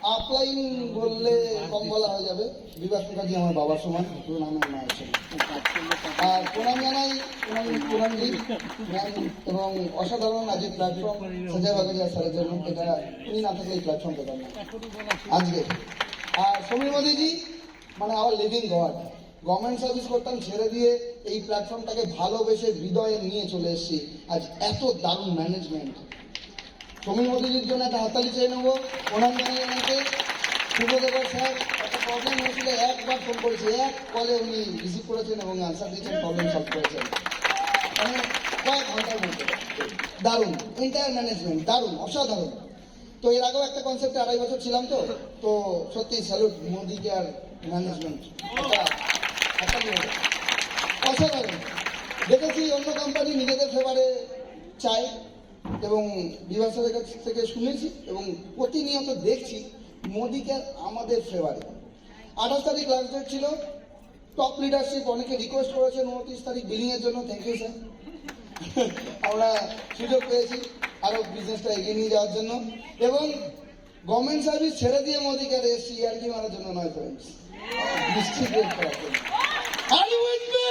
Upline বললে কম বলা হয়ে যাবে। বিভাস মুখার্জি আমার বাবার সমান, প্রণামের মায়ের সমান। আর প্রণাম জানাই প্রণামজি ম্যাম এবং অসাধারণ আজ এই প্ল্যাটফর্ম সঞ্জয় বাগেরিয়া স্যারের জন্য। এটা উনি না থাকলে এই প্ল্যাটফর্ম পেতাম না আজকে। আর সমীর মোদীজি মানে আমার লিভিং গড। গভর্নমেন্ট সার্ভিস করতাম ছেড়ে দিয়ে এই প্ল্যাটফর্মটাকে ভালোবেসে হৃদয়ে নিয়ে চলে এসেছি। আজ এত দারুণ ম্যানেজমেন্ট। সমীর মোদীজির জন্য একটা হাততালি চেয়ে নেবো। প্রণাম জানাই ওনাকে। শুভদেবর স্যার একটা প্রবলেম হয়েছিল, একবার ফোন করেছি, এক কলে উনি রিসিভ করেছেন এবং আনসার দিয়েছেন, প্রবলেম সলভ করেছেন মানে কয়েক ঘন্টার মধ্যে। দারুণ এন্টায়ার ম্যানেজমেন্ট, দারুণ অসাধারণ। তো এর আগেও একটা কনসেপ্টে 2.5 বছর ছিলাম, তো সত্যি স্যালুট মোদি কেয়ার ম্যানেজমেন্ট, অসাধারণ। দেখেছি অন্য কোম্পানি নিজেদের ফেভারে চায় এবং বিভাসের কাছ থেকে শুনেছি এবং প্রতিনিয়ত দেখছি মোদি কেয়ার আমাদের ফেভারে। 28 তারিখ লাস্ট ডেট ছিল। টপ লিডারশিপ অনেকে রিকোয়েস্ট করেছেন 29 তারিখ বিলিংয়ের জন্য। থ্যাংক ইউ স্যার, আমরা সুযোগ পেয়েছি আরো বিজনেসটা এগিয়ে নিয়ে যাওয়ার জন্য। এবং গভর্নমেন্ট সার্ভিস ছেড়ে দিয়ে মোদি কেয়ার এসছি আর কি মারার জন্য নয় ফ্রেন্ডস, নিশ্চিত করার জন্য। Are you with me?